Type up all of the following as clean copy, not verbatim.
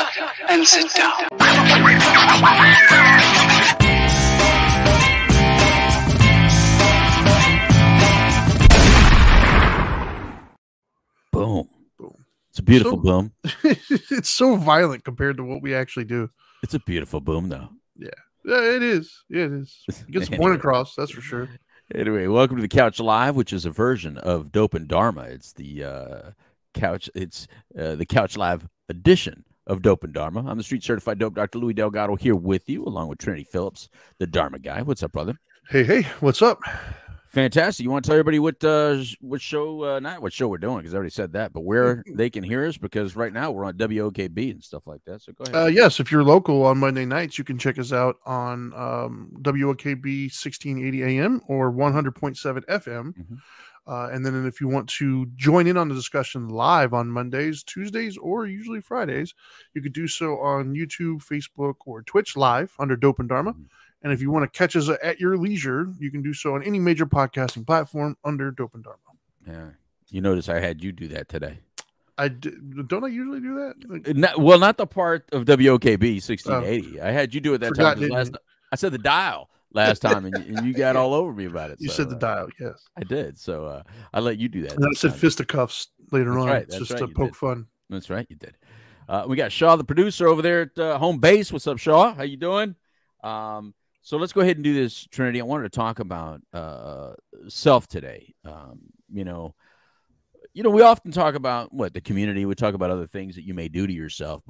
up and sit down. Boom. Boom. It's a beautiful boom. It's so violent compared to what we actually do. It's a beautiful boom, though. Yeah, it is. Yeah, it is. It gets the point across, that's for sure. Anyway, welcome to the Couch Live, which is a version of Dope and Dharma. It's the Couch. It's the Couch Live edition of Dope and Dharma. I'm the street certified dope Dr. Louis Delgado here with you, along with Trinity Phillips, the Dharma guy. What's up, brother? Hey, what's up? Fantastic. You want to tell everybody what show, not what show we're doing, because I already said that, but where they can hear us, because right now we're on WOKB and stuff like that. So go ahead. Yes, if you're local on Monday nights, you can check us out on WOKB 1680 AM or 100.7 FM. Mm-hmm. And then if you want to join in on the discussion live on Mondays, Tuesdays, or usually Fridays, you could do so on YouTube, Facebook, or Twitch live under Dope and Dharma. Mm-hmm. And if you want to catch us at your leisure, you can do so on any major podcasting platform under Dope and Dharma. Yeah. You notice I had you do that today. Don't I usually do that? Not the part of WOKB 1680. I had you do it that time. I said the dial last time, and you got all over me about it. You said the dial, yes. I did. So I let you do that. And I said fisticuffs later on. Right, it's just to poke fun. That's right, you did. We got Shaw, the producer, over there at home base. What's up, Shaw? How you doing? So let's go ahead and do this, Trinity. I wanted to talk about self today. We often talk about the community. We talk about other things that you may do to yourself,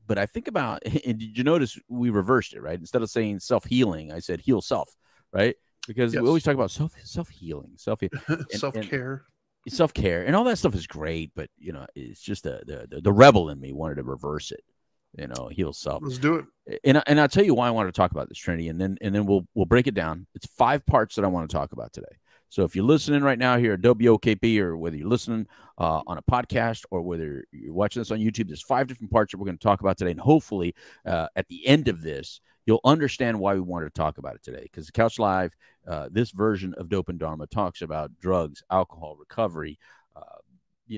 but I think about, and did you notice we reversed it, right? Instead of saying self-healing, I said heal self, right? Because we always talk about self-healing, self-care. Self-care, and all that stuff is great, but it's just the rebel in me wanted to reverse it. Heal self. Let's do it. And I'll tell you why I want to talk about this, Trinity, and then we'll break it down. It's 5 parts that I want to talk about today. So if you're listening right now here at WOKP, or whether you're listening on a podcast, or whether you're watching this on YouTube, there's 5 different parts that we're going to talk about today. And hopefully at the end of this, you'll understand why we wanted to talk about it today. Because the Couch Live, this version of Dope and Dharma, talks about drugs, alcohol, recovery,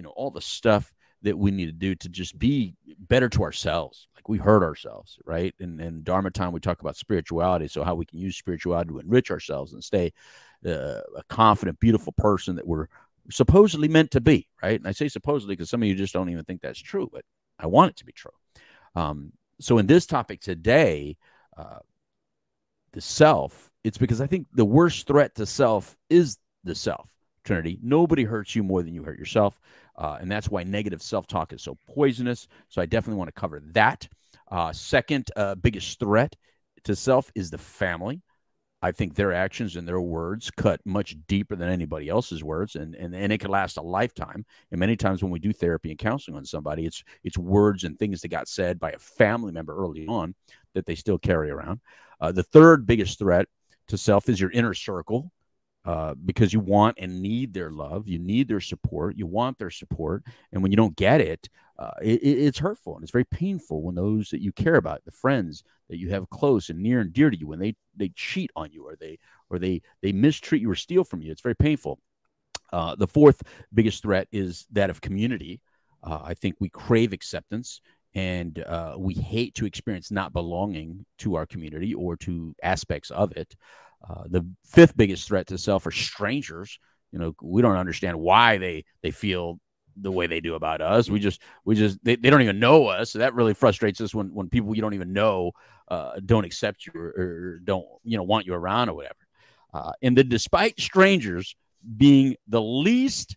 all the stuff that we need to do to just be better to ourselves. Like we hurt ourselves, right? And Dharma time, we talk about spirituality. So how we can use spirituality to enrich ourselves and stay a confident, beautiful person that we're supposedly meant to be, right? And I say supposedly because some of you just don't even think that's true, but I want it to be true. So in this topic today, the self, it's because I think the worst threat to self is the self, Trinity. Nobody hurts you more than you hurt yourself. And that's why negative self-talk is so poisonous. So I definitely want to cover that. Second biggest threat to self is the family. I think their actions and their words cut much deeper than anybody else's words, and it can last a lifetime. And many times when we do therapy and counseling on somebody, it's words and things that got said by a family member early on that they still carry around. The third biggest threat to self is your inner circle. Because you want and need their love, you need their support, you want their support, and when you don't get it, it's hurtful and it's very painful when those that you care about, the friends that you have close and near and dear to you, when they cheat on you or they mistreat you or steal from you, it's very painful. The fourth biggest threat is that of community. I think we crave acceptance, and we hate to experience not belonging to our community or to aspects of it. The fifth biggest threat to self are strangers. We don't understand why they feel the way they do about us. They don't even know us. So that really frustrates us when people you don't even know don't accept you or don't want you around or whatever. And then despite strangers being the least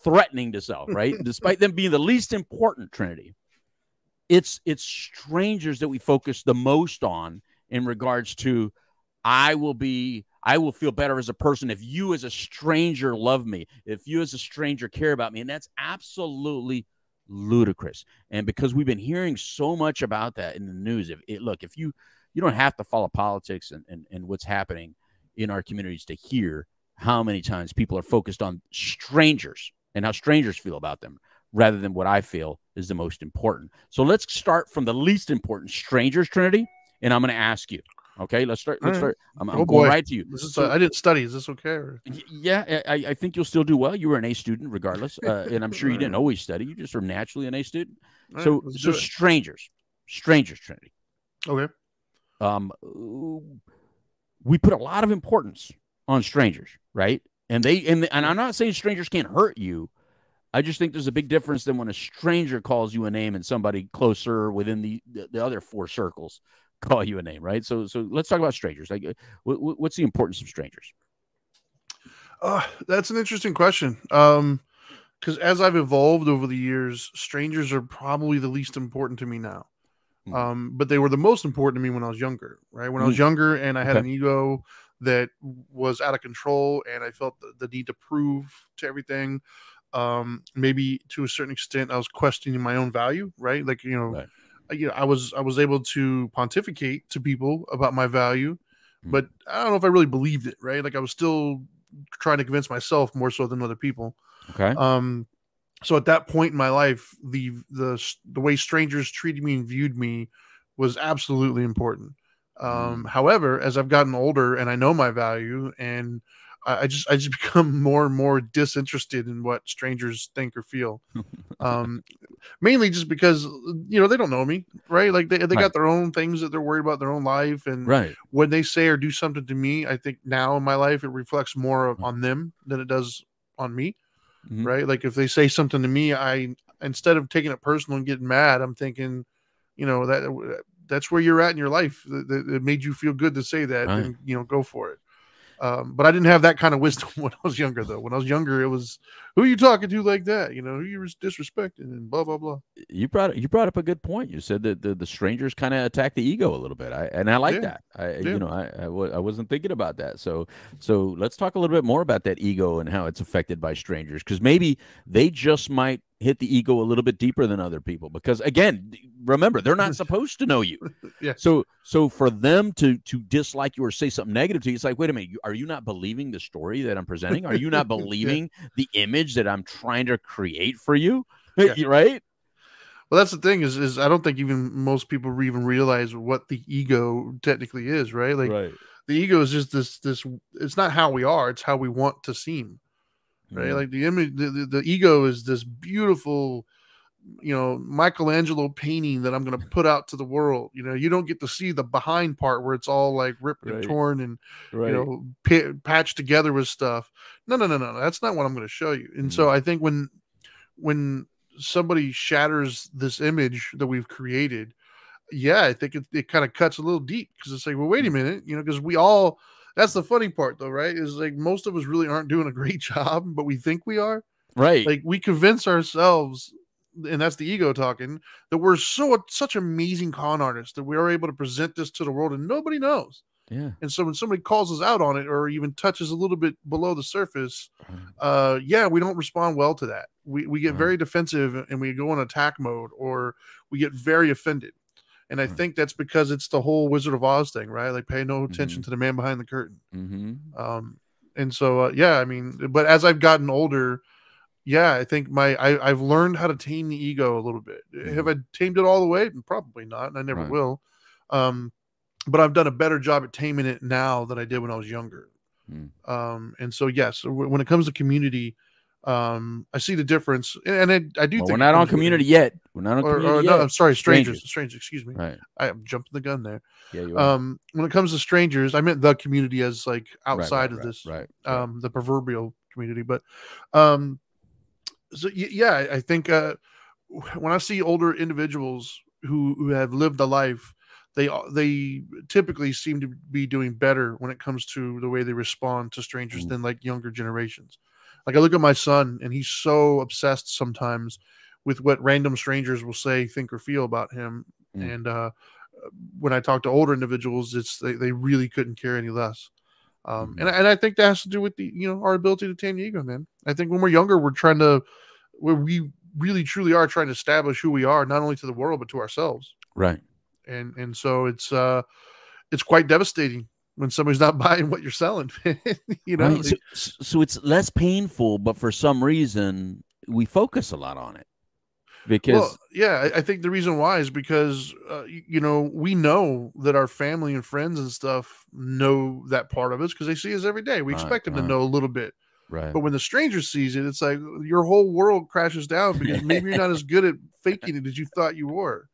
threatening to self, right? Despite them being the least important, Trinity, it's strangers that we focus the most on in regards to I will feel better as a person if you as a stranger love me, if you as a stranger care about me. And that's absolutely ludicrous. And because we've been hearing so much about that in the news, if you don't have to follow politics and what's happening in our communities to hear how many times people are focused on strangers and how strangers feel about them rather than what I feel is the most important. So let's start from the least important, strangers, Trinity, and I'm going to ask you. Okay, let's start. I'm going right to you. I didn't study. Is this okay? Or? Yeah, I think you'll still do well. You were an A student regardless, and I'm sure you didn't always study. You just were naturally an A student. So strangers. Strangers, Trinity. Okay. We put a lot of importance on strangers, right? And I'm not saying strangers can't hurt you. I just think there's a big difference than when a stranger calls you a name and somebody closer within the other four circles call you a name, right? So let's talk about strangers. Like, what's the importance of strangers? That's an interesting question. Because as I've evolved over the years, strangers are probably the least important to me now. But they were the most important to me when I was younger, right? When I was younger and I had an ego that was out of control and I felt the need to prove to everything. Maybe to a certain extent, I was questioning my own value, right? Like, I was able to pontificate to people about my value, but I don't know if I really believed it, right? Like I was still trying to convince myself more so than other people. Okay. So at that point in my life, the way strangers treated me and viewed me was absolutely important. However, as I've gotten older and I know my value, and I just become more and more disinterested in what strangers think or feel. Mainly just because, they don't know me, right? Like they got their own things that they're worried about, their own life. And when they say or do something to me, I think now in my life, it reflects more on them than it does on me. Right. Like if they say something to me, instead of taking it personal and getting mad, I'm thinking, that's where you're at in your life. That made you feel good to say that, and go for it. But I didn't have that kind of wisdom when I was younger, though. When I was younger, it was, who are you talking to like that? Who you disrespecting and blah, blah, blah. You brought up a good point. You said that the strangers kind of attack the ego a little bit. I like that. I wasn't thinking about that. So let's talk a little bit more about that ego and how it's affected by strangers, because maybe they just might hit the ego a little bit deeper than other people, because again, remember, they're not supposed to know you. So for them to dislike you or say something negative to you, it's like, wait a minute, are you not believing the story that I'm presenting? Are you not believing the image that I'm trying to create for you? Right? Well, that's the thing is I don't think even most people even realize what the ego technically is, right? Like the ego is just this it's not how we are, it's how we want to seem. Right. Like the image, the ego is this beautiful, Michelangelo painting that I'm going to put out to the world. You don't get to see the behind part where it's all like ripped and torn and, patched together with stuff. No. That's not what I'm going to show you. And so I think when somebody shatters this image that we've created, I think it kind of cuts a little deep, because it's like, well, wait a minute, because we all, that's the funny part though, right? Is like most of us really aren't doing a great job, but we think we are. Right. Like we convince ourselves, and that's the ego talking, that we're such amazing con artists that we are able to present this to the world and nobody knows. Yeah. And so when somebody calls us out on it or even touches a little bit below the surface, we don't respond well to that. We get very defensive and we go in attack mode, or we get very offended. And I think that's because it's the whole Wizard of Oz thing, right? Like pay no attention to the man behind the curtain. And so, I mean, but as I've gotten older, I think I've learned how to tame the ego a little bit. Have I tamed it all the way? Probably not. And I never will. But I've done a better job at taming it now than I did when I was younger. And so, yes, when it comes to community, I see the difference, and I do think we're not on community yet. We're not on community yet. No, I'm sorry, strangers. Excuse me. Right. I am jumping the gun there. Yeah, you are. When it comes to strangers, I meant the community as like outside of this, the proverbial community. But so I think when I see older individuals who have lived a life, they typically seem to be doing better when it comes to the way they respond to strangers than like younger generations. Like I look at my son and he's so obsessed sometimes with what random strangers will say, think, or feel about him. And when I talk to older individuals, they really couldn't care any less. And I think that has to do with our ability to tame the ego, man. I think when we're younger, we really truly are trying to establish who we are, not only to the world, but to ourselves. Right. And so it's quite devastating when somebody's not buying what you're selling. Right. So it's less painful, but for some reason we focus a lot on it. Because I think the reason why is because we know that our family and friends and stuff know that part of us because they see us every day. We expect them to know a little bit. Right. But when the stranger sees it, it's like your whole world crashes down because maybe you're not as good at faking it as you thought you were.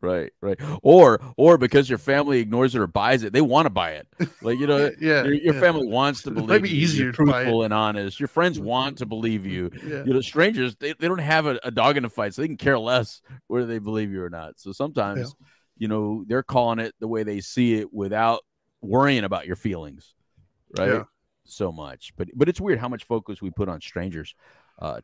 Right, right. Or because your family ignores it or buys it, they want to buy it. Like, you know, Yeah, your family wants to it might believe be you. You're easier to buy it. truthful and honest. Your friends want to believe you. Yeah. You know, strangers, they don't have a dog in the fight, so they can care less whether they believe you or not. So sometimes, you know, they're calling it the way they see it without worrying about your feelings, right? Yeah. So much. But it's weird how much focus we put on strangers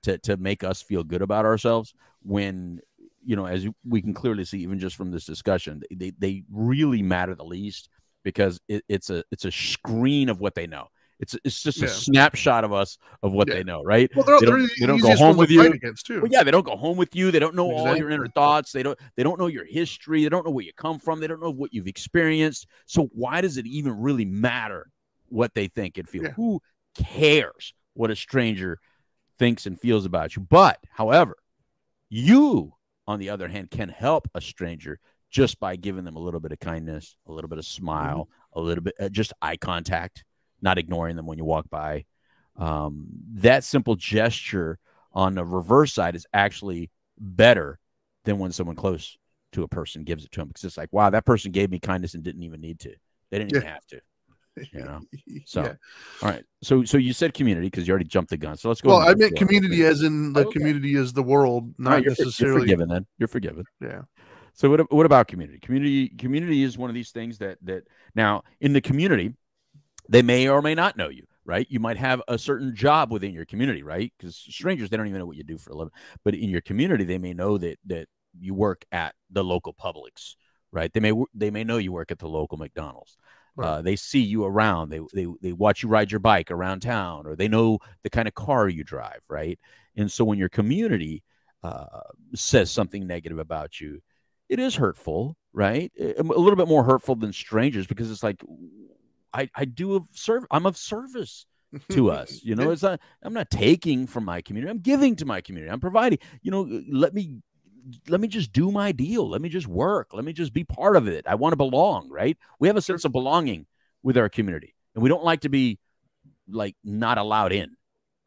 to make us feel good about ourselves when, you know, as we can clearly see, even just from this discussion, they really matter the least because it's a screen of what they know. It's just a snapshot of us of what they know, right? Well, they don't go home with you. Against too. Well, yeah, they don't go home with you. They don't know all your inner thoughts. They don't know your history. They don't know where you come from. They don't know what you've experienced. So why does it even really matter what they think and feel? Yeah. Who cares what a stranger thinks and feels about you? But, however, you, on the other hand, can help a stranger just by giving them a little bit of kindness, a little bit of smile, a little bit just eye contact, not ignoring them when you walk by. That simple gesture on the reverse side is actually better than when someone close to a person gives it to them, because it's like, wow, that person gave me kindness and didn't even need to. They didn't even have to. You know, so all right. So you said community because you already jumped the gun. So let's go. Well, I meant community as in the community is the world, not necessarily. You're forgiven then. You're forgiven. Yeah. So what about community? Community is one of these things that now in the community, they may or may not know you, right? You might have a certain job within your community, right? Because strangers, they don't even know what you do for a living. But in your community, they may know that you work at the local Publix, right? They may know you work at the local McDonald's. Right. They see you around. They watch you ride your bike around town, or they know the kind of car you drive, right? And so when your community says something negative about you, it is hurtful, right? A little bit more hurtful than strangers, because it's like, I'm of service to us. You know, I'm not taking from my community. I'm giving to my community. I'm providing. You know, let me just do my deal. Let me just work. Let me just be part of it. I want to belong, right? We have a sense of belonging with our community, and we don't like to be like not allowed in,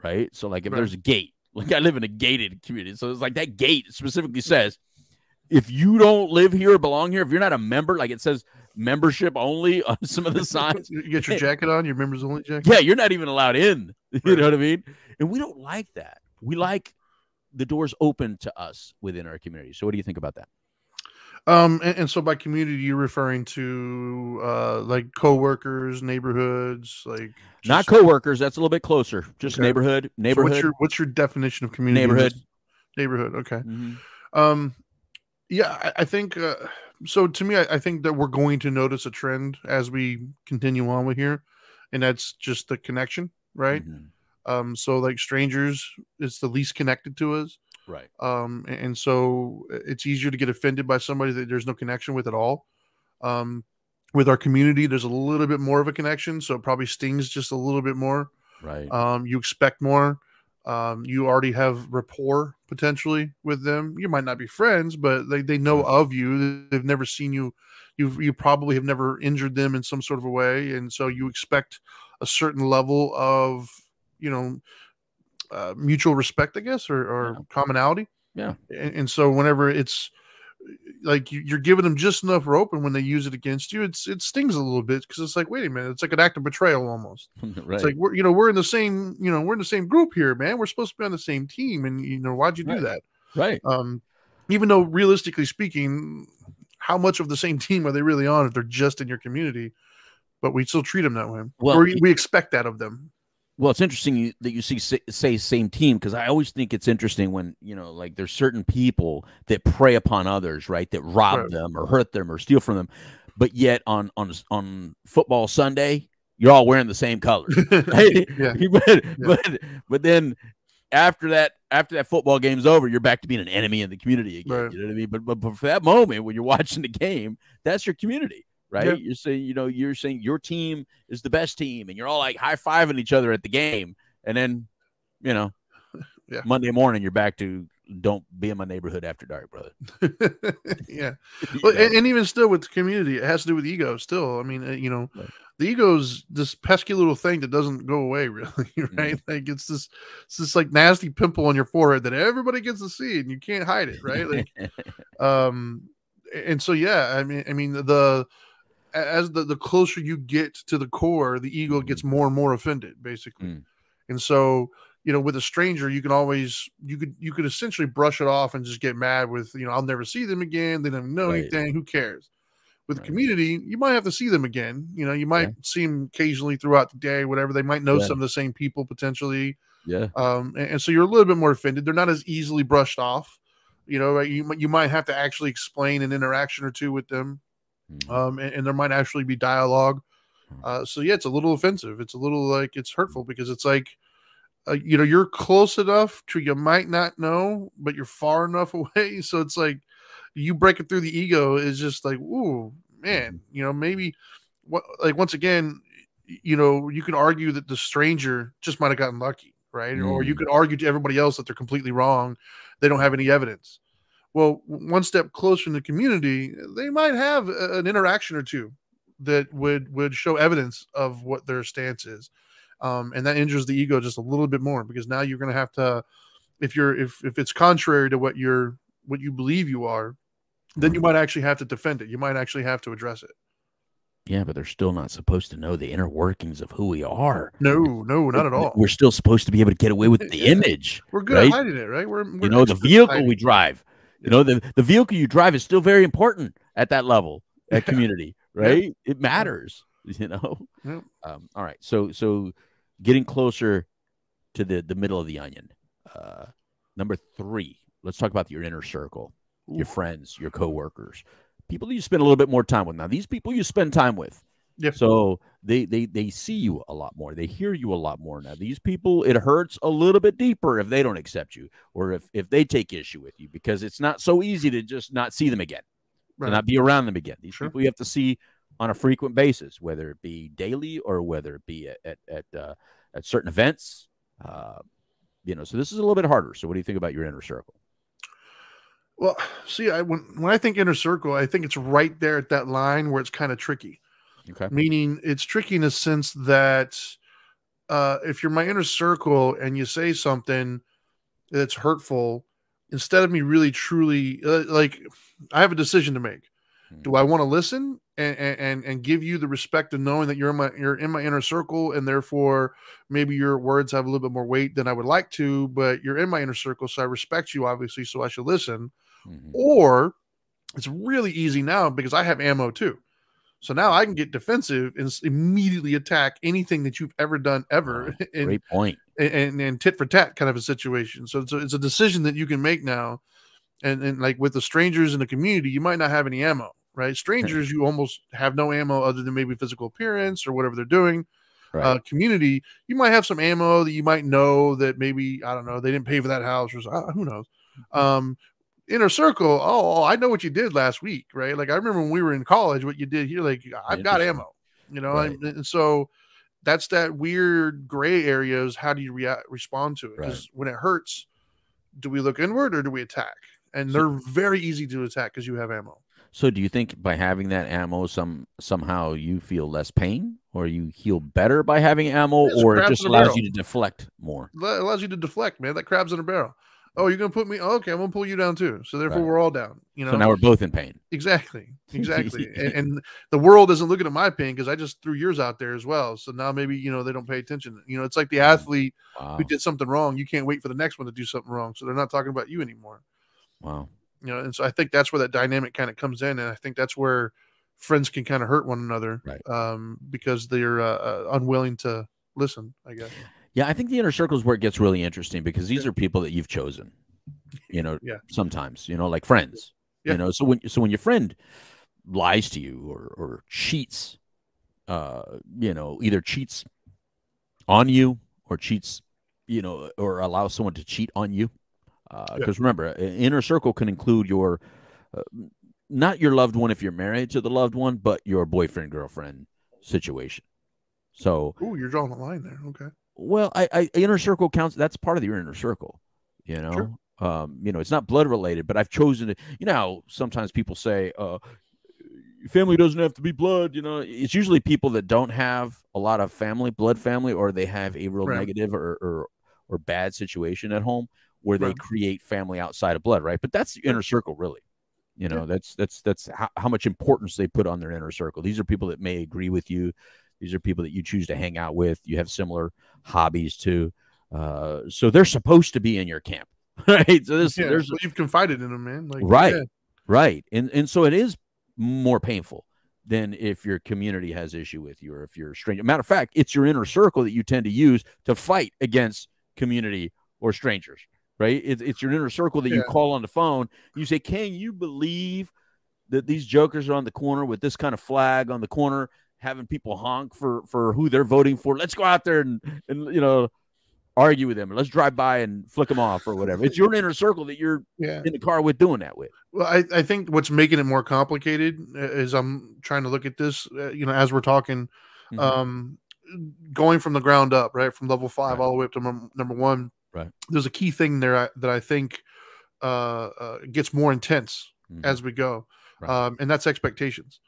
right? So like if there's a gate, like I live in a gated community. So it's like that gate specifically says, if you don't live here or belong here, if you're not a member, like it says membership only on some of the signs. You get your jacket on, your members only jacket. Yeah, you're not even allowed in. You know what I mean? And we don't like that. We like the doors open to us within our community. So what do you think about that? And so by community, you're referring to like coworkers, neighborhoods, like not coworkers. That's a little bit closer. Just neighborhood. So what's your definition of community? Neighborhood. Okay. Yeah, I think so. To me, I think that we're going to notice a trend as we continue on with here, and that's just the connection, right? So like strangers, it's the least connected to us, right? And so it's easier to get offended by somebody that there's no connection with at all. With our community, there's a little bit more of a connection, so it probably stings just a little bit more, right? You expect more. You already have rapport potentially with them. You might not be friends, but they know of you. They've never seen you. You probably have never injured them in some sort of a way. And so you expect a certain level of, you know, mutual respect, I guess, or commonality. Yeah. And so whenever it's like you're giving them just enough rope, and when they use it against you, it stings a little bit, because it's like, wait a minute, it's like an act of betrayal almost. Right. It's like we're in the same, we're in the same group here, man. We're supposed to be on the same team, and why'd you do that? Right. Even though realistically speaking, how much of the same team are they really on if they're just in your community? But we still treat them that way. Well, or we expect that of them. Well, it's interesting that you say same team, because I always think it's interesting when, like there's certain people that prey upon others, right? That rob them or hurt them or steal from them. But yet on football Sunday, you're all wearing the same colors. Right? But then after that football game's over, you're back to being an enemy in the community again. Right. You know what I mean? But for that moment when you're watching the game, that's your community. Right. Yeah. You're saying your team is the best team, and you're all like high-fiving each other at the game. And then, Monday morning, you're back to don't be in my neighborhood after dark, brother. Yeah. Well, and even still with the community, it has to do with ego still. I mean, right. The ego's this pesky little thing that doesn't go away really, right? Mm-hmm. Like it's this like nasty pimple on your forehead that everybody gets to see and you can't hide it, right? Like, And so, yeah, I mean, as the closer you get to the core, the ego gets more and more offended, basically. And so, with a stranger, you can always you could essentially brush it off and just get mad with, I'll never see them again. They don't know anything. Who cares? With community, you might have to see them again. You might see them occasionally throughout the day, whatever. They might know some of the same people potentially. Yeah. And so you're a little bit more offended. They're not as easily brushed off. You might have to actually explain an interaction or two with them. And there might actually be dialogue. So yeah, it's a little offensive. It's a little like it's hurtful because it's like, you're close enough to you might not know, but you're far enough away. So it's like you break it through the ego is just like, ooh, man, maybe once again, you can argue that the stranger just might have gotten lucky, right? Or you could argue to everybody else that they're completely wrong. They don't have any evidence. Well, one step closer in the community, they might have an interaction or two that would show evidence of what their stance is. And that injures the ego just a little bit more because now you're going to have to, if it's contrary to what you believe you are, then you might actually have to defend it. You might actually have to address it. Yeah, but they're still not supposed to know the inner workings of who we are. No, not at all. We're still supposed to be able to get away with the image. We're good at hiding it, right? We're the vehicle we drive. The vehicle you drive is still very important at that level, at community, right? It matters, Yeah. All right. So getting closer to the middle of the onion. Number 3, let's talk about your inner circle, your friends, your coworkers, people that you spend a little bit more time with. Now, these people you spend time with. Yeah. So they see you a lot more. They hear you a lot more. Now, these people, it hurts a little bit deeper if they don't accept you or if they take issue with you, because it's not so easy to just not see them again, to not be around them again. These people you have to see on a frequent basis, whether it be daily or whether it be at certain events. So this is a little bit harder. So what do you think about your inner circle? Well, see, when I think inner circle, I think it's right there at that line where it's kind of tricky. Okay. Meaning it's tricky in the sense that if you're my inner circle and you say something that's hurtful, instead of me really truly like I have a decision to make. Do I want to listen and give you the respect of knowing that you're in my inner circle and therefore maybe your words have a little bit more weight than I would like to, but you're in my inner circle, so I respect you obviously, so I should listen. Or it's really easy now because I have ammo too. So now I can get defensive and immediately attack anything that you've ever done ever. Great point. And tit for tat kind of a situation. So it's a decision that you can make now. And like with the strangers in the community, you might not have any ammo, right? Strangers, you almost have no ammo other than maybe physical appearance or whatever they're doing. Right. Community, you might have some ammo that you might know that maybe, I don't know, they didn't pay for that house or who knows. Inner circle, I know what you did last week, right? Like I remember when we were in college, what you did here, like I've got ammo, right. And so that's that weird gray areas. How do you respond to it? Because when it hurts, do we look inward or do we attack? And they're very easy to attack because you have ammo. So do you think by having that ammo, somehow you feel less pain or you heal better by having ammo, or it just allows you to deflect more? It allows you to deflect, man. That crab's in a barrel. Oh, you're going to put me? Oh, okay, I'm going to pull you down too. So therefore we're all down. So now we're both in pain. Exactly. and the world isn't looking at my pain because I just threw yours out there as well. So now maybe, they don't pay attention. It's like the athlete who did something wrong. You can't wait for the next one to do something wrong. So they're not talking about you anymore. Wow. And so I think that's where that dynamic kind of comes in. And I think that's where friends can kind of hurt one another, because they're unwilling to listen, I guess. Yeah, I think the inner circle is where it gets really interesting because these are people that you've chosen, sometimes, like friends, so when your friend lies to you or cheats, either cheats on you or cheats, or allows someone to cheat on you. Because remember, an inner circle can include your, not your loved one if you're married to the loved one, but your boyfriend, girlfriend situation. So, you're drawing the line there. Okay. Well, I inner circle counts. That's part of your inner circle, Sure. It's not blood related, but I've chosen to, sometimes people say, family doesn't have to be blood. It's usually people that don't have a lot of blood family, or they have a real negative or bad situation at home where they create family outside of blood. Right. But that's the inner circle, really. You know, that's how much importance they put on their inner circle. These are people that may agree with you. These are people that you choose to hang out with. You have similar hobbies to. So they're supposed to be in your camp, right? So there's you've confided in them, man. Like, right, right, and so it is more painful than if your community has issue with you or if you're a stranger. Matter of fact, it's your inner circle that you tend to use to fight against community or strangers, right? It's your inner circle that you call on the phone. You say, can you believe that these jokers are on the corner with this kind of flag on the corner, having people honk for who they're voting for? Let's go out there and you know, argue with them. Let's drive by and flick them off or whatever. It's your inner circle that you're in the car with doing that with. Well, I think what's making it more complicated is I'm trying to look at this, you know, as we're talking, going from the ground up, right, from level 5 all the way up to number 1. Right. There's a key thing there that I think gets more intense as we go, and that's expectations,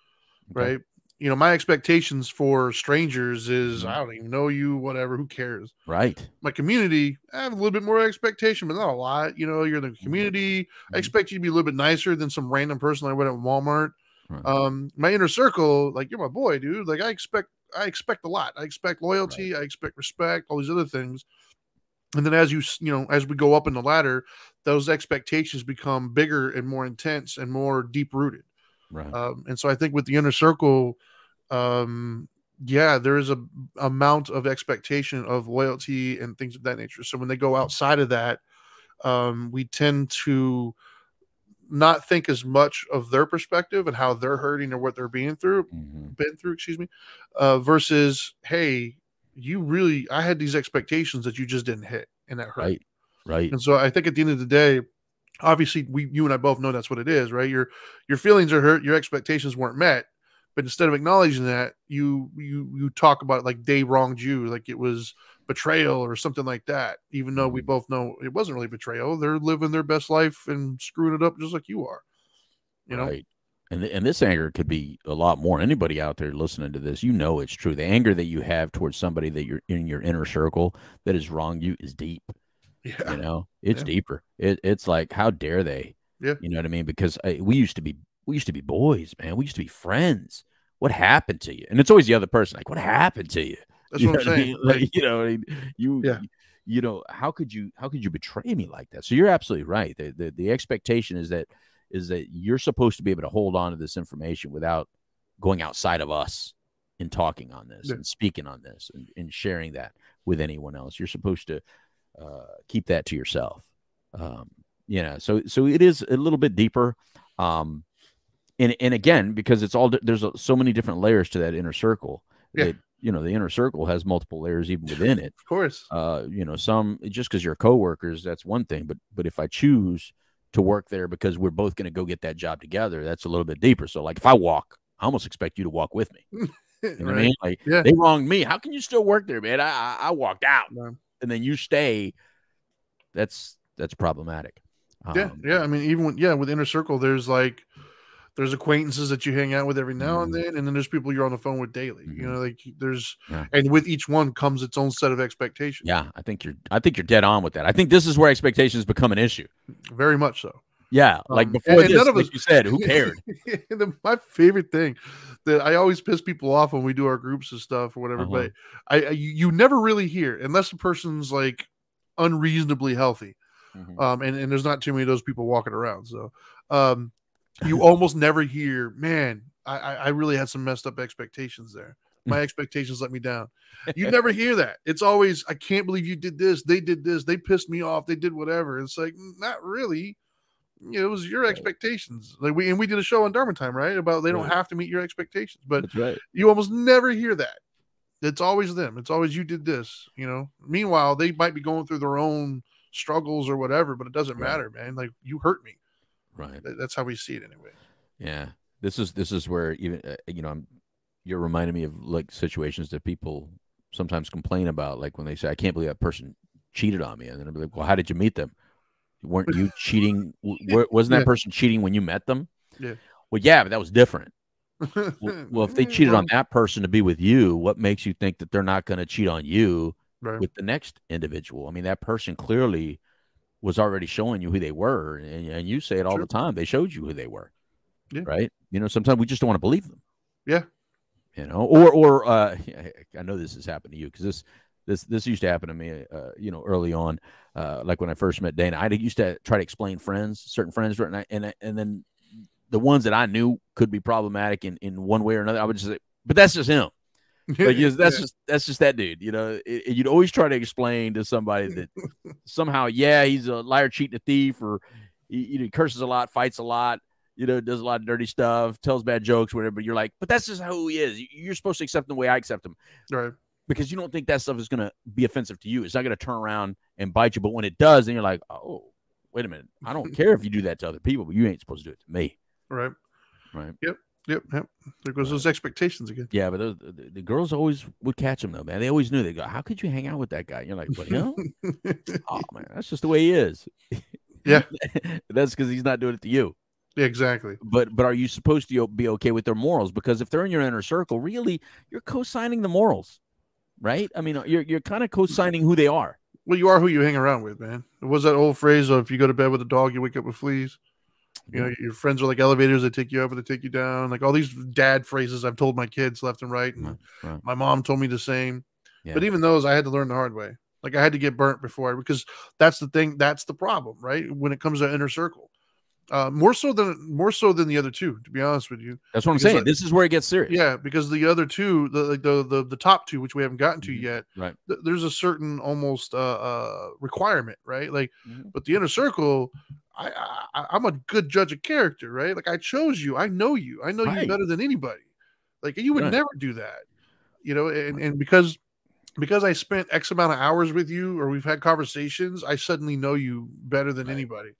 right? You know, my expectations for strangers is I don't even know you, whatever, who cares? Right. My community, I have a little bit more expectation, but not a lot. You know, you're in the community. I expect you to be a little bit nicer than some random person I went at Walmart. My inner circle, like, you're my boy, dude. Like, I expect a lot. I expect loyalty. I expect respect, all these other things. And then as as we go up in the ladder, those expectations become bigger and more intense and more deep rooted. Right. And so I think with the inner circle, there is a amount of expectation of loyalty and things of that nature. So when they go outside of that, we tend to not think as much of their perspective and how they're hurting or what they're been through, versus, hey, I had these expectations that you just didn't hit, and that hurt. Right. And so I think at the end of the day, obviously you and I both know that's what it is, right? Your feelings are hurt, your expectations weren't met, but instead of acknowledging that, you talk about it like they wronged you, like it was betrayal or something like that, even though we both know it wasn't really betrayal. They're living their best life and screwing it up just like you are, you know? And this anger could be a lot more. Anybody out there listening to this, you know it's true. The anger that you have towards somebody that you're in your inner circle that has wronged you is deep. You know, it's deeper. It's like, how dare they? You know what I mean? Because we used to be boys, man. We used to be friends. What happened to you? And it's always the other person. Like, what happened to you? That's what I'm saying. Like, you know, how could you betray me like that? So you're absolutely right. The expectation is that you're supposed to be able to hold on to this information without going outside of us and talking on this and speaking on this and sharing that with anyone else. You're supposed to keep that to yourself. You know, so it is a little bit deeper. And again, because it's all, there's so many different layers to that inner circle. That, you know, the inner circle has multiple layers even within it. Of course. You know, some, just because you're coworkers, that's one thing. But if I choose to work there because we're both going to go get that job together, that's a little bit deeper. So like, if I walk, I almost expect you to walk with me. You know what I mean? Like, they wronged me. How can you still work there, man? I walked out, and then you stay. That's problematic. I mean, even with inner circle, there's acquaintances that you hang out with every now and then there's people you're on the phone with daily. You know, like there's and with each one comes its own set of expectations. Yeah, I think you're dead on with that. I think this is where expectations become an issue. Very much so. Yeah, like before this, like you said, who cared? My favorite thing that I always piss people off when we do our groups and stuff or whatever, but you never really hear, unless the person's like unreasonably healthy, and there's not too many of those people walking around. So you almost never hear, man, I really had some messed up expectations there. My expectations let me down. You never hear that. It's always, I can't believe you did this. They did this. They pissed me off. They did whatever. It's like, not really. You know, it was your expectations. Like we did a show on Dharma Time, right? About they don't have to meet your expectations, but you almost never hear that. It's always them. It's always you did this, you know. Meanwhile, they might be going through their own struggles or whatever, but it doesn't matter, man. Like, you hurt me. Right. That's how we see it anyway. Yeah. This is where even you know, you're reminding me of like situations that people sometimes complain about, like when they say, I can't believe that person cheated on me, and then I'll be like, well, how did you meet them? Weren't you cheating? Wasn't that person cheating when you met them? Yeah. Well, yeah, but that was different. Well, if they cheated on that person to be with you, what makes you think that they're not going to cheat on you with the next individual? I mean, that person clearly was already showing you who they were, and you say it all the time. They showed you who they were. Yeah. Right. Sometimes we just don't want to believe them. Yeah. Or I know this has happened to you, because this used to happen to me, early on, like when I first met Dana. I used to try to explain certain friends, and then the ones that I knew could be problematic in one way or another, I would just say, but that's just him. Like, that's just that dude. You'd always try to explain to somebody that somehow, he's a liar, cheating, a thief, or he curses a lot, fights a lot, does a lot of dirty stuff, tells bad jokes, whatever. But you're like, but that's just who he is. You're supposed to accept him the way I accept him, right? Because you don't think that stuff is going to be offensive to you. It's not going to turn around and bite you. But when it does, then you're like, oh, wait a minute. I don't care if you do that to other people, but you ain't supposed to do it to me. Right. Right. Yep. There goes those expectations again. Yeah, but the girls always would catch him, though, man. They always knew. They go, how could you hang out with that guy? And you're like, but oh man, that's just the way he is. Yeah. That's because he's not doing it to you. Yeah, exactly. But are you supposed to be okay with their morals? Because if they're in your inner circle, really, you're co-signing the morals, right? I mean, you're kind of co-signing who they are. Well, you are who you hang around with, man. It was that old phrase of, if you go to bed with a dog, you wake up with fleas. Your friends are like elevators. They take you up and they take you down. Like all these dad phrases I've told my kids left and right. And right. My mom told me the same. Yeah. But even those, I had to learn the hard way. Like I had to get burnt because that's the thing. That's the problem, right? When it comes to inner circle, more so than the other two, to be honest with you. That's what I'm saying. This is where it gets serious. Yeah, because the other two, the top two, which we haven't gotten to yet, right? There's a certain almost requirement, right? Like, but the inner circle, I'm a good judge of character, right? Like I chose you, I know you better than anybody. Like you would never do that, and because I spent X amount of hours with you, or we've had conversations, I suddenly know you better than anybody.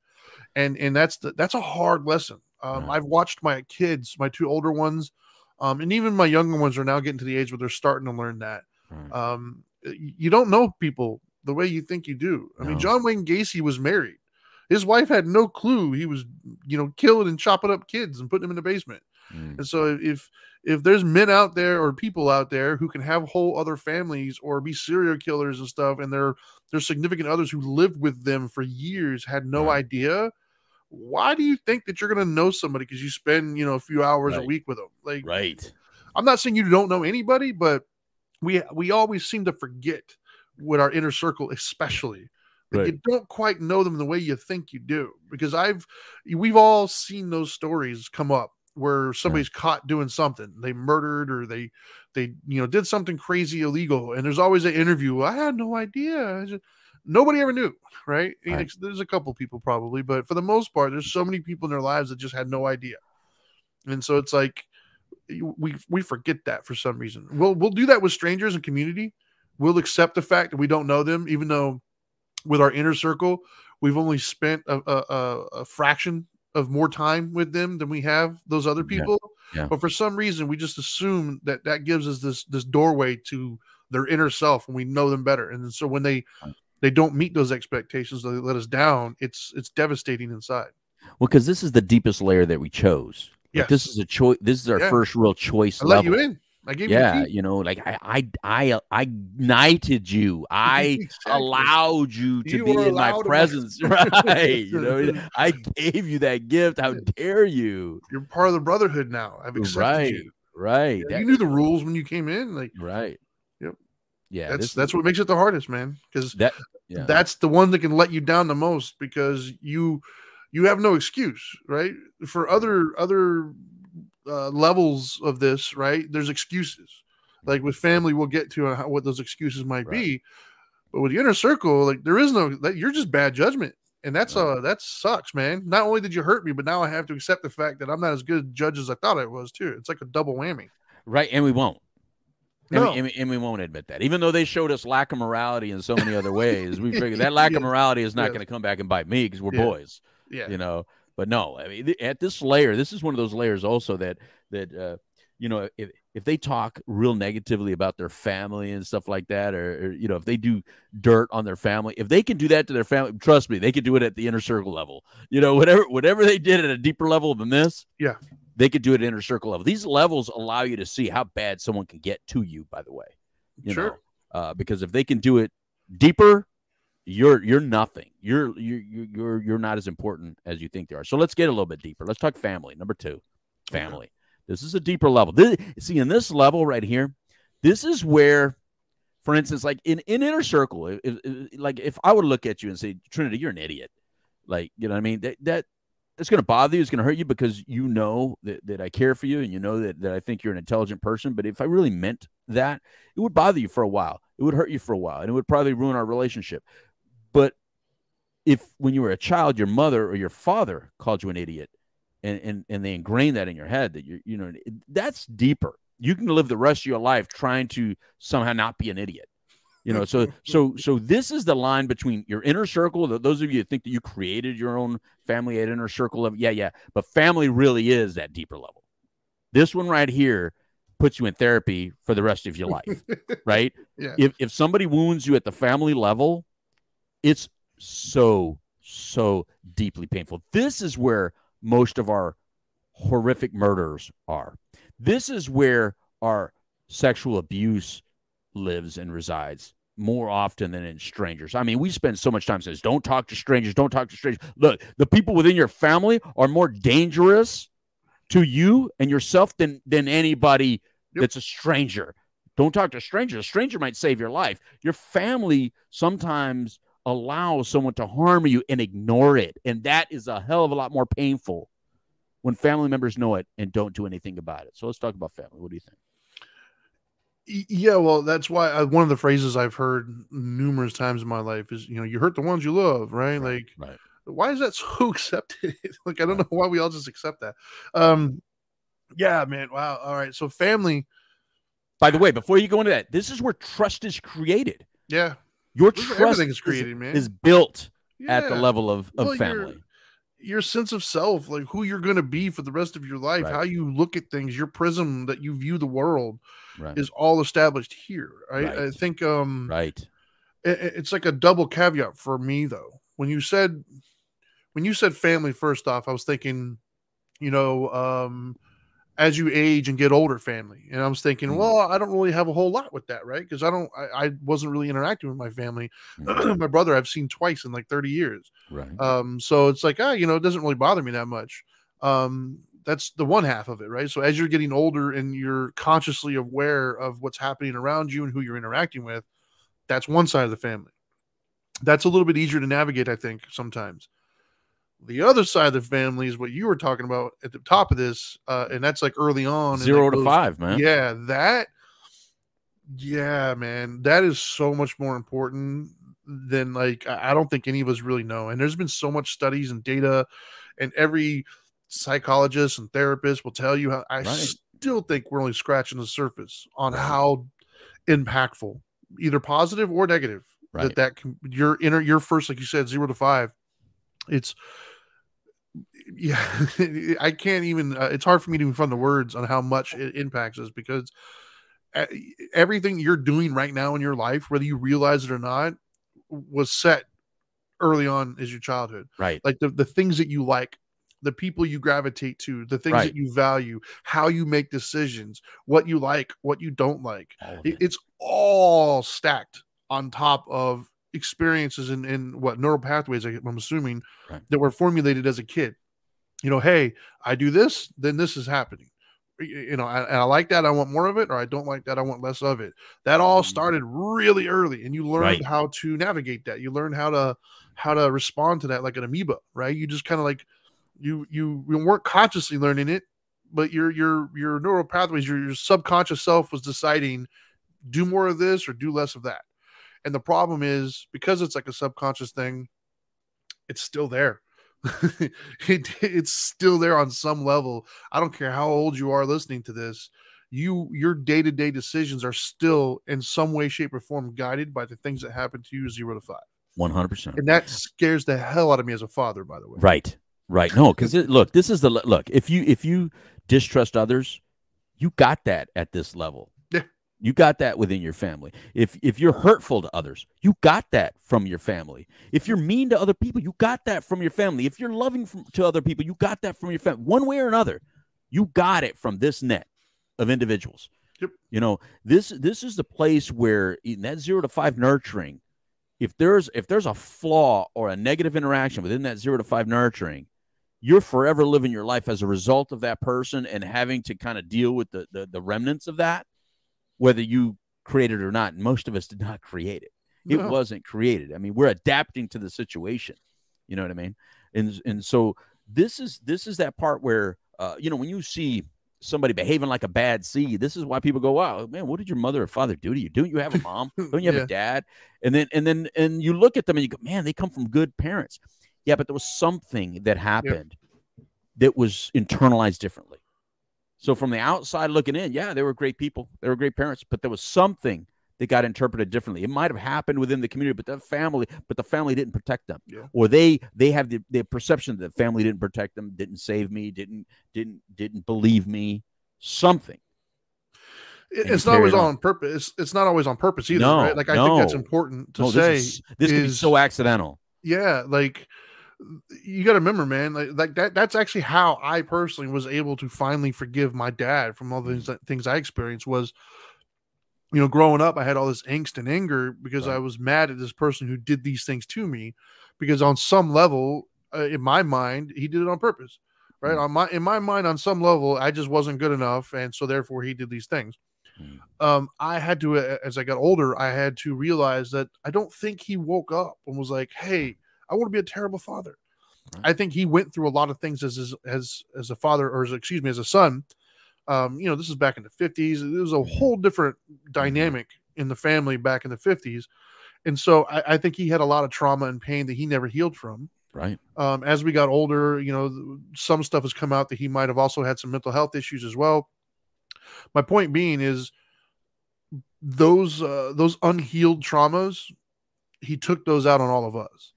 And that's a hard lesson. I've watched my kids, my two older ones, and even my younger ones are now getting to the age where they're starting to learn that. You don't know people the way you think you do. I mean, John Wayne Gacy was married. His wife had no clue he was, killing and chopping up kids and putting them in the basement. And so if there's men out there or people out there who can have whole other families or be serial killers and stuff, and their significant others who lived with them for years had no idea, why do you think that you're going to know somebody because you spend, a few hours a week with them? Like, I'm not saying you don't know anybody, but we always seem to forget with our inner circle, especially. Like you don't quite know them the way you think you do, because we've all seen those stories come up where somebody's caught doing something, they murdered or they did something crazy illegal, and there's always an interview. I had no idea. Nobody ever knew, right? There's a couple people probably, but for the most part, there's so many people in their lives that just had no idea, and so it's like we forget that for some reason. We'll do that with strangers and community. We'll accept the fact that we don't know them, even though with our inner circle, we've only spent a fraction of more time with them than we have those other people. But for some reason, we just assume that gives us this doorway to their inner self, and we know them better. And so when they don't meet those expectations, they let us down, it's devastating inside. Well, because this is the deepest layer that we chose. Like, this is a choice. This is our first real choice. I let you in. I gave you the key. Like I knighted you. I allowed you to be in my presence. Right. I gave you that gift. How dare you? You're part of the brotherhood now. I've accepted you. Right. You knew the rules when you came in. Like, right. Yep. Yeah. That's what makes it the hardest, man. Because that's the one that can let you down the most, because you have no excuse, right? For other levels of this, right? There's excuses. Like with family, we'll get to what those excuses might be, but with the inner circle, like there is no. You're just bad judgment, and that sucks, man. Not only did you hurt me, but now I have to accept the fact that I'm not as good a judge as I thought I was too. It's like a double whammy, right? And we won't. No. And we won't admit that, even though they showed us lack of morality in so many other ways. We figured that lack of morality is not going to come back and bite me because we're boys. Yeah. But no, I mean, at this layer, this is one of those layers also that if they talk real negatively about their family and stuff like that, or if they do dirt on their family, if they can do that to their family, trust me, they can do it at the inner circle level. Whatever they did at a deeper level than this, they could do it at inner circle level. These levels allow you to see how bad someone can get to you, by the way. Because if they can do it deeper, you're nothing. You're not as important as you think they are. So let's get a little bit deeper. Let's talk family. Number 2. family. This is a deeper level. See, in this level right here, this is where, for instance, like in inner circle, if I would look at you and say, Trinity, you're an idiot. Like, you know what I mean? That's going to bother you. It's going to hurt you because you know that I care for you and you know that I think you're an intelligent person. But if I really meant that, it would bother you for a while. It would hurt you for a while, and it would probably ruin our relationship. But if when you were a child, your mother or your father called you an idiot and they ingrained that in your head that you know, that's deeper. You can live the rest of your life trying to somehow not be an idiot. You know, so this is the line between your inner circle. Those of you that think that you created your own family at inner circle of, yeah. But family really is that deeper level. This one right here puts you in therapy for the rest of your life, right? Yeah. If somebody wounds you at the family level, it's so deeply painful. This is where most of our horrific murders are. This is where our sexual abuse lives and resides more often than in strangers. I mean, we spend so much time saying, don't talk to strangers, don't talk to strangers. Look, the people within your family are more dangerous to you and yourself than anybody that's a stranger. Don't talk to strangers. A stranger might save your life. Your family sometimes allows someone to harm you and ignore it. And that is a hell of a lot more painful when family members know it and don't do anything about it. So let's talk about family. What do you think? Yeah, well, that's why one of the phrases I've heard numerous times in my life is, you know, you hurt the ones you love, right? Like, why is that so accepted? Like, I don't know why we all just accept that. Yeah, man. Wow. All right. So family. By the way, before you go into that, this is where trust is created. Yeah. Your trust everything is created, man. Is built at the level of family. Your sense of self, like who you're going to be for the rest of your life, how you look at things, your prism that you view the world is all established here. Right? I think, it's like a double caveat for me though. When you said family, first off, I was thinking, you know, as you age and get older, family. And I was thinking, well, I don't really have a whole lot with that, right? Because I wasn't really interacting with my family. My brother I've seen twice in like 30 years. Right. So it's like, you know, it doesn't really bother me that much. That's the one half of it, right? So as you're getting older and you're consciously aware of what's happening around you and who you're interacting with, that's one side of the family. That's a little bit easier to navigate, I think, sometimes. The other side of the family is what you were talking about at the top of this, and that's like early on. 0 to 5, man. Yeah, man. That is so much more important than like, I don't think any of us really know. And there's been so much studies and data, and every psychologist and therapist will tell you how I still think we're only scratching the surface on how impactful, either positive or negative, that can, your first, like you said, 0 to 5. It's, yeah, I can't even, it's hard for me to even find the words on how much it impacts us, because everything you're doing right now in your life, whether you realize it or not, was set early on as your childhood. Right. Like the things that you like, the people you gravitate to, the things that you value, how you make decisions, what you like, what you don't like. It's all stacked on top of experiences and what neural pathways, I'm assuming, that were formulated as a kid. You know, hey, I do this, then this is happening. You know, and I like that, I want more of it, or I don't like that, I want less of it. That all started really early, and you learned how to navigate that. You learned how to respond to that like an amoeba, right? You just kind of like you weren't consciously learning it, but your neural pathways, your subconscious self was deciding, do more of this or do less of that. And the problem is, because it's like a subconscious thing, it's still there. It's still there on some level. I don't care how old you are listening to this. Your day-to-day decisions are still in some way, shape, or form guided by the things that happen to you 0 to 5. 100%. And that scares the hell out of me as a father, by the way. Right. No, because look, this is look. If you distrust others, you got that at this level. You got that within your family. If you're hurtful to others, you got that from your family. If you're mean to other people, you got that from your family. If you're loving to other people, you got that from your family. One way or another, you got it from this net of individuals. Yep. You know, this is the place where in that 0 to 5 nurturing, if there's a flaw or a negative interaction within that 0 to 5 nurturing, you're forever living your life as a result of that person and having to kind of deal with the remnants of that, whether you create it or not. And most of us did not create it. It wasn't created. I mean, we're adapting to the situation. You know what I mean? And so this is that part where, when you see somebody behaving like a bad seed, this is why people go, wow, man, what did your mother or father do to you? Don't you have a mom? Don't you have a dad? And then you look at them and you go, man, they come from good parents. Yeah, but there was something that happened that was internalized differently. So from the outside looking in, yeah, they were great people. They were great parents, but there was something that got interpreted differently. It might have happened within the community, but the family didn't protect them. Yeah. Or they have the perception that the family didn't protect them, didn't save me, didn't believe me, something. It's not always on purpose. It's not always on purpose either, right? Like, I think that's important to say. This can be so accidental. Yeah, like, you got to remember, man, like that's actually how I personally was able to finally forgive my dad from all the things I experienced. Was, growing up, I had all this angst and anger because I was mad at this person who did these things to me, because on some level, in my mind, he did it on purpose, right? In my mind, on some level, I just wasn't good enough, and so therefore he did these things. I had to, as I got older, I had to realize that I don't think he woke up and was like, hey, I want to be a terrible father. I think he went through a lot of things as a father, or as a son. This is back in the 50s. There was a whole different dynamic in the family back in the 50s. And so I think he had a lot of trauma and pain that he never healed from. Right. As we got older, some stuff has come out that he might have also had some mental health issues as well. My point being is those unhealed traumas, he took those out on all of us.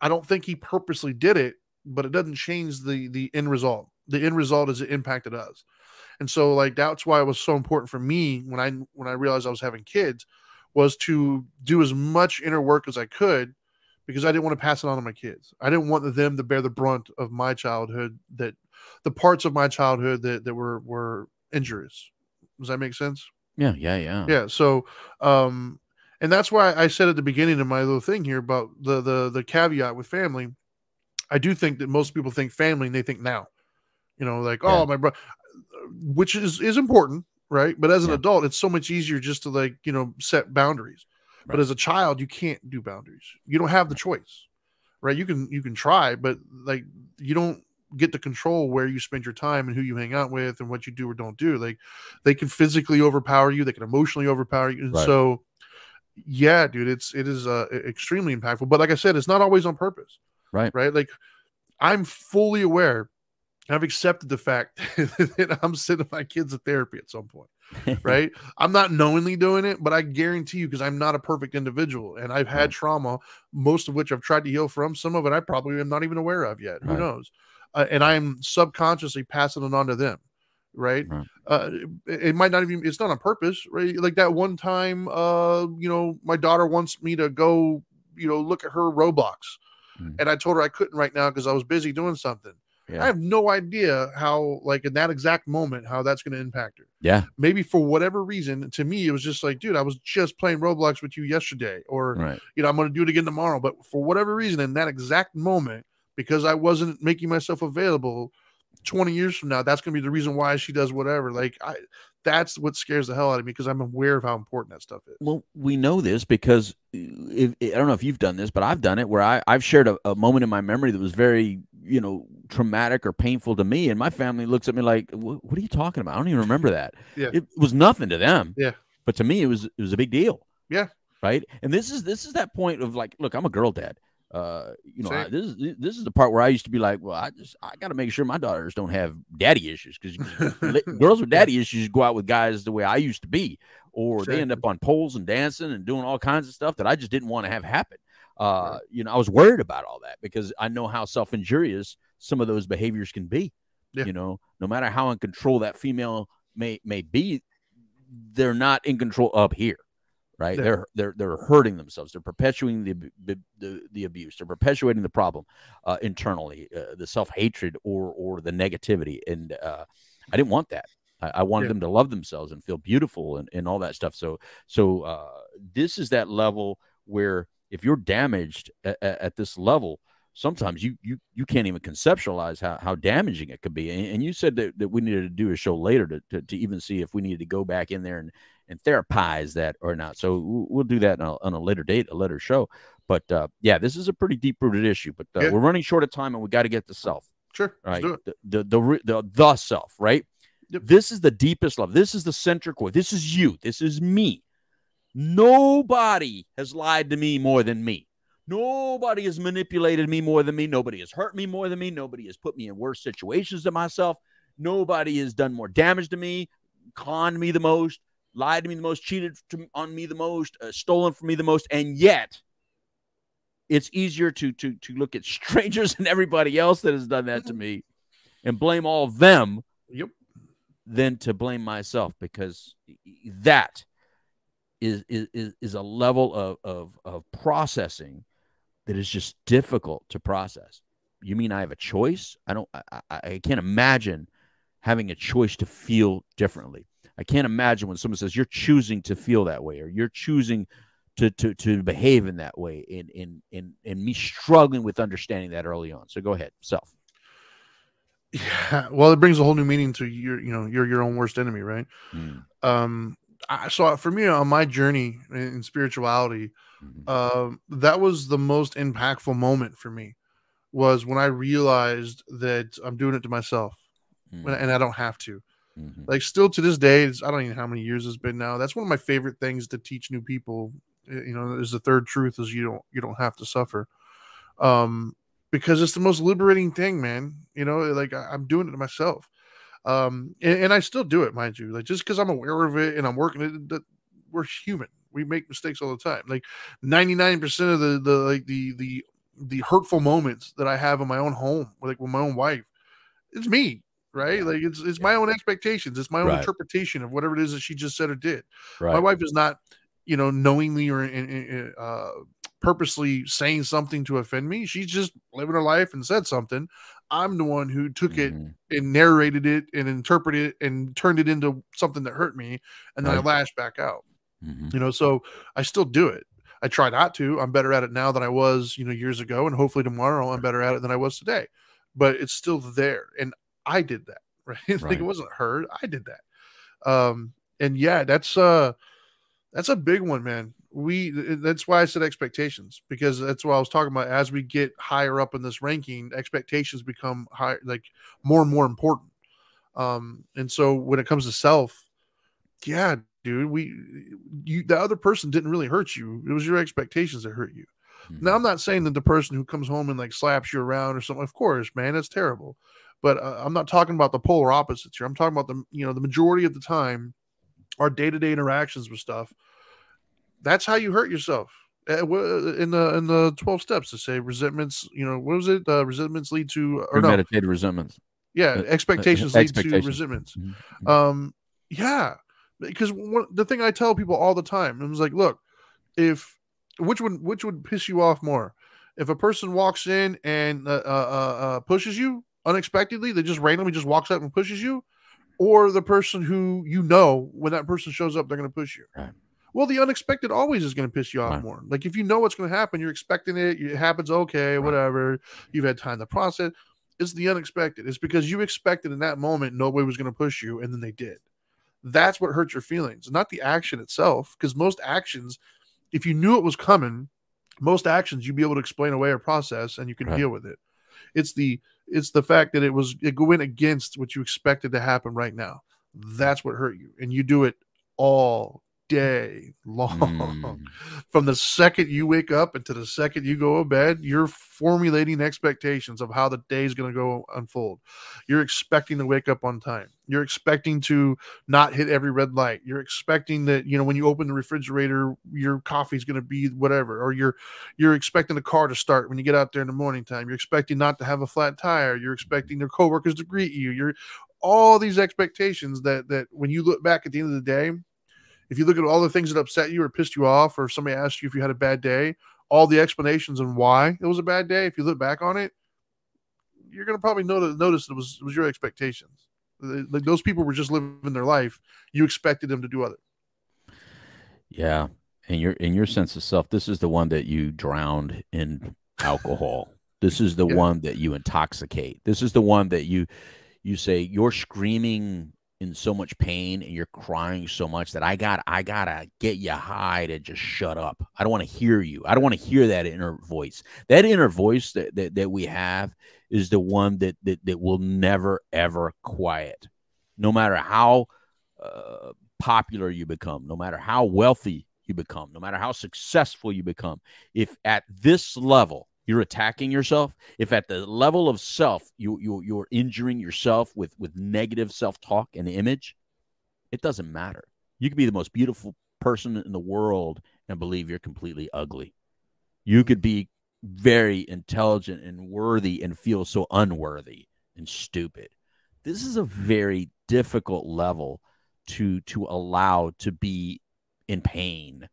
I don't think he purposely did it, but it doesn't change the end result. The end result is it impacted us. And so, like, that's why it was so important for me when I realized I was having kids, was to do as much inner work as I could, because I didn't want to pass it on to my kids. I didn't want them to bear the brunt of my childhood, that the parts of my childhood that were injurious. Does that make sense? Yeah. So, and that's why I said at the beginning of my little thing here about the caveat with family. I do think that most people think family and they think now, oh, my brother, which is important, right? But as an adult, it's so much easier just to set boundaries. Right. But as a child, you can't do boundaries. You don't have the choice, right? You can try, but you don't get to control where you spend your time and who you hang out with and what you do or don't do. Like, they can physically overpower you, they can emotionally overpower you, and so. Yeah, dude, it is extremely impactful. But like I said, it's not always on purpose. Right. Like, I'm fully aware. I've accepted the fact that I'm sending my kids to therapy at some point. Right. I'm not knowingly doing it, but I guarantee you, because I'm not a perfect individual and I've had trauma, most of which I've tried to heal from. Some of it I probably am not even aware of yet. Who knows? And I'm subconsciously passing it on to them. Right. It might not even, it's not on purpose, right? Like that one time, my daughter wants me to go, look at her Roblox. And I told her I couldn't right now because I was busy doing something. I have no idea how, like, in that exact moment, how that's going to impact her. Yeah. Maybe for whatever reason, to me, it was just like, dude, I was just playing Roblox with you yesterday, or, I'm going to do it again tomorrow. But for whatever reason, in that exact moment, because I wasn't making myself available, 20 years from now, that's going to be the reason why she does whatever. Like, that's what scares the hell out of me, because I'm aware of how important that stuff is. Well, we know this because I don't know if you've done this, but I've done it where I've shared a moment in my memory that was very, traumatic or painful to me. And my family looks at me like, what are you talking about? I don't even remember that. Yeah. It was nothing to them. Yeah. But to me, it was a big deal. Yeah. Right. And this is that point of like, look, I'm a girl dad. This is the part where I used to be like, well, I got to make sure my daughters don't have daddy issues, because girls with daddy issues go out with guys the way I used to be, or they end up on poles and dancing and doing all kinds of stuff that I just didn't want to have happen. I was worried about all that because I know how self-injurious some of those behaviors can be. No matter how in control that female may be, they're not in control up here. Right. Yeah. They're hurting themselves. They're perpetuating the abuse. They're perpetuating the problem internally, the self-hatred or the negativity. And I didn't want that. I wanted them to love themselves and feel beautiful and all that stuff. So this is that level where if you're damaged at this level, sometimes you can't even conceptualize how damaging it could be. And you said that we needed to do a show later to even see if we needed to go back in there and therapize that or not. So we'll do that on a later date, a later show. But yeah, this is a pretty deep rooted issue. But we're running short of time, and we got to get to self. Sure, right? Let's do it. The self, right? Yep. This is the deepest love. This is the central core. This is you. This is me. Nobody has lied to me more than me. Nobody has manipulated me more than me. Nobody has hurt me more than me. Nobody has put me in worse situations than myself. Nobody has done more damage to me, conned me the most, lied to me the most, cheated on me the most, stolen from me the most. And yet, it's easier to look at strangers and everybody else that has done that to me and blame all of them than to blame myself, because that is a level of processing that is just difficult to process. You mean I have a choice? I can't imagine having a choice to feel differently. I can't imagine when someone says you're choosing to feel that way, or you're choosing to behave in that way, and me struggling with understanding that early on. So go ahead, self. Yeah, well, it brings a whole new meaning to you're your own worst enemy, right? So for me, on my journey in spirituality, that was the most impactful moment for me, was when I realized that I'm doing it to myself, and I don't have to. Like, still to this day, I don't even know how many years it's been now. That's one of my favorite things to teach new people. Is the third truth is you don't have to suffer, because it's the most liberating thing, man. Like, I'm doing it to myself. And I still do it, mind you. Like, just because I'm aware of it and I'm working it, we're human. We make mistakes all the time. Like 99% of the hurtful moments that I have in my own home, like with my own wife, it's me, right? Like it's my own expectations. It's my own interpretation of whatever it is that she just said or did. My wife is not, knowingly or purposely saying something to offend me. She's just living her life and said something. I'm the one who took it and narrated it and interpreted it and turned it into something that hurt me. And then I lashed back out, so I still do it. I try not to. I'm better at it now than I was, years ago. And hopefully tomorrow I'm better at it than I was today, but it's still there. And I did that, right? Like, it wasn't her. I did that. And yeah, that's a big one, man. That's why I said expectations, because that's what I was talking about. As we get higher up in this ranking, expectations become high, like more and more important. And so when it comes to self, yeah, dude, the other person didn't really hurt you. It was your expectations that hurt you. Now, I'm not saying that the person who comes home and like slaps you around or something, of course, man, that's terrible. But I'm not talking about the polar opposites here. I'm talking about the majority of the time, our day-to-day interactions with stuff. That's how you hurt yourself. In the 12 steps to say resentments, what was it? Resentments lead to premeditated resentments. Yeah, expectations lead to resentments. Yeah, because the thing I tell people all the time, it was like, look, which would piss you off more? If a person walks in and pushes you unexpectedly, they just randomly just walks up and pushes you, or the person who when that person shows up, they're going to push you. Right. Well, the unexpected always is going to piss you off more. Like, if you know what's going to happen, you're expecting it. It happens. Okay, whatever. You've had time to process. It's the unexpected. It's because you expected in that moment nobody was going to push you, and then they did. That's what hurts your feelings, not the action itself. Because most actions, if you knew it was coming, most actions you'd be able to explain away or process, and you can deal with it. It's the fact that it went against what you expected to happen right now. That's what hurt you, and you do it all day long. From the second you wake up until the second you go to bed, you're formulating expectations of how the day is going to go unfold. You're expecting to wake up on time. You're expecting to not hit every red light. You're expecting that, when you open the refrigerator, your coffee's going to be whatever, or you're expecting the car to start when you get out there in the morning time. You're expecting not to have a flat tire. You're expecting your coworkers to greet you. You're all these expectations that when you look back at the end of the day, if you look at all the things that upset you or pissed you off, or if somebody asked you if you had a bad day, all the explanations on why it was a bad day, if you look back on it, you're going to probably notice it was your expectations. Like, those people were just living their life. You expected them to do other. Yeah. And in your sense of self, this is the one that you drowned in alcohol. This is the one that you intoxicate. This is the one that you say you're screaming in so much pain and you're crying so much that I gotta get you high to just shut up. I don't want to hear you. I don't want to hear that inner voice. That inner voice that we have is the one that will never ever quiet. No matter how popular you become, no matter how wealthy you become, no matter how successful you become, if at this level you're attacking yourself, if at the level of self you're injuring yourself with negative self-talk and image, it doesn't matter. You could be the most beautiful person in the world and believe you're completely ugly. You could be very intelligent and worthy and feel so unworthy and stupid. This is a very difficult level to allow to be in pain.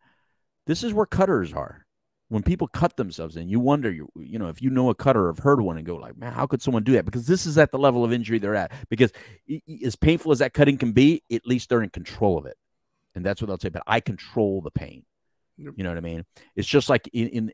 This is where cutters are. When people cut themselves in, you wonder, if you know a cutter or have heard one and go like, man, how could someone do that? Because this is at the level of injury they're at. Because as painful as that cutting can be, at least they're in control of it. And that's what they'll say, but I control the pain. Yep. You know what I mean? It's just like in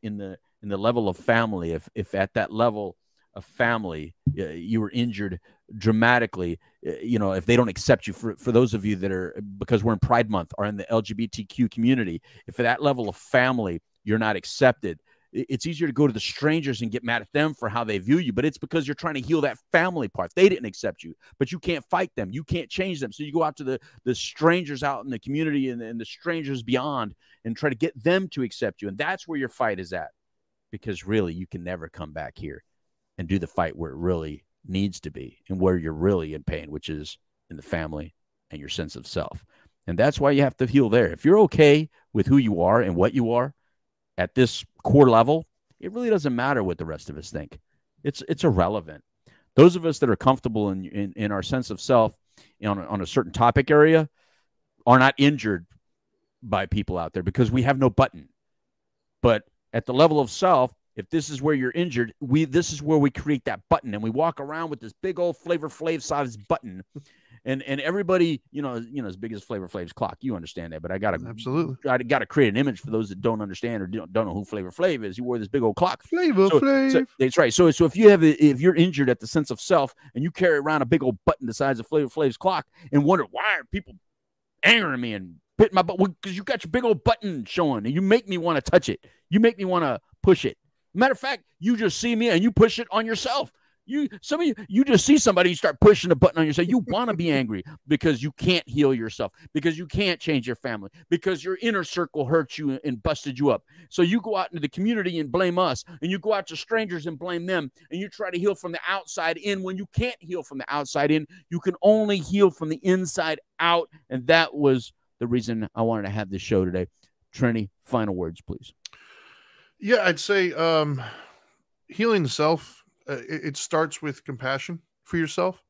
the level of family. If at that level of family, you were injured dramatically, if they don't accept you, for those of you that are, because we're in Pride Month, are in the LGBTQ community, if at that level of family, you're not accepted, it's easier to go to the strangers and get mad at them for how they view you, but it's because you're trying to heal that family part. They didn't accept you, but you can't fight them. You can't change them. So you go out to the strangers out in the community and the strangers beyond and try to get them to accept you. And that's where your fight is at, because really you can never come back here and do the fight where it really needs to be and where you're really in pain, which is in the family and your sense of self. And that's why you have to heal there. If you're okay with who you are and what you are at this core level, it really doesn't matter what the rest of us think. It's irrelevant. Those of us that are comfortable in our sense of self on a certain topic area are not injured by people out there because we have no button. But at the level of self, if this is where you're injured, this is where we create that button, and we walk around with this big old Flavor Flav size button. And everybody, as big as Flavor Flav's clock, you understand that. But I gotta create an image for those that don't understand or don't know who Flavor Flav is. He wore this big old clock. Flavor Flav. So, that's right. So if you're injured at the sense of self and you carry around a big old button the size of Flavor Flav's clock and wonder why are people angering me and hitting my butt, because you got your big old button showing and you make me want to touch it. You make me want to push it. Matter of fact, you just see me and you push it on yourself. Some of you just see somebody, you start pushing a button on yourself. You want to be angry because you can't heal yourself, because you can't change your family, because your inner circle hurt you and busted you up. So you go out into the community and blame us, and you go out to strangers and blame them, and you try to heal from the outside in. When you can't heal from the outside in, you can only heal from the inside out. And that was the reason I wanted to have this show today. Trini, final words, please. Yeah, I'd say healing the self, it starts with compassion for yourself.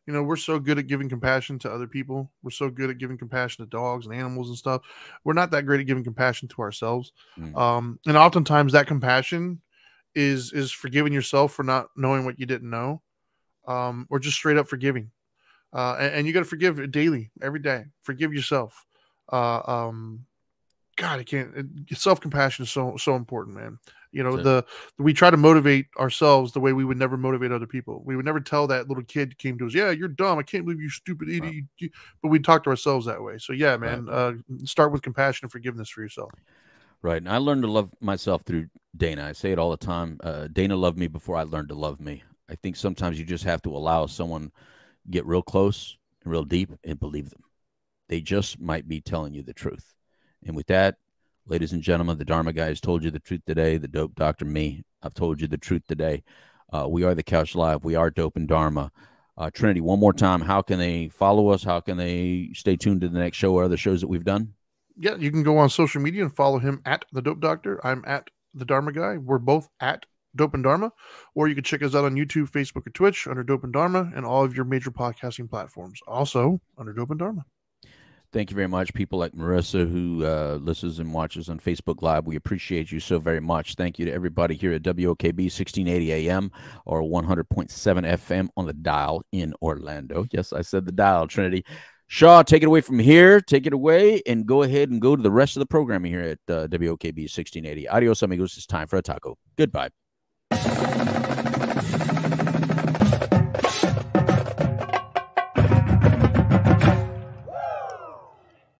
We're so good at giving compassion to other people. We're so good at giving compassion to dogs and animals and stuff. We're not that great at giving compassion to ourselves. And oftentimes that compassion is forgiving yourself for not knowing what you didn't know, or just straight up forgiving. And you got to forgive daily, every day. Forgive yourself. God, I can't. Self-compassion is so important, man. We try to motivate ourselves the way we would never motivate other people. We would never tell that little kid who came to us, yeah, you're dumb. I can't believe you stupid idiot. Right. But we talk to ourselves that way. So yeah, man, right. Start with compassion and forgiveness for yourself. Right. And I learned to love myself through Dana. I say it all the time. Dana loved me before I learned to love me. I think sometimes you just have to allow someone get real close and real deep and believe them. They just might be telling you the truth. And with that, ladies and gentlemen, the Dharma guy has told you the truth today. The Dope Doctor, me, I've told you the truth today. We are the Couch Live. We are Dope and Dharma. Trinity, one more time, how can they follow us? How can they stay tuned to the next show or other shows that we've done? Yeah, you can go on social media and follow him at the Dope Doctor. I'm at the Dharma guy. We're both at Dope and Dharma. Or you can check us out on YouTube, Facebook, or Twitch under Dope and Dharma, and all of your major podcasting platforms. Also under Dope and Dharma. Thank you very much, people like Marissa who listens and watches on Facebook Live. We appreciate you so very much. Thank you to everybody here at WOKB 1680 AM or 100.7 FM on the dial in Orlando. Yes, I said the dial, Trinity. Shaw, take it away from here. Take it away and go ahead and go to the rest of the programming here at WOKB 1680. Adios, amigos. It's time for a taco. Goodbye.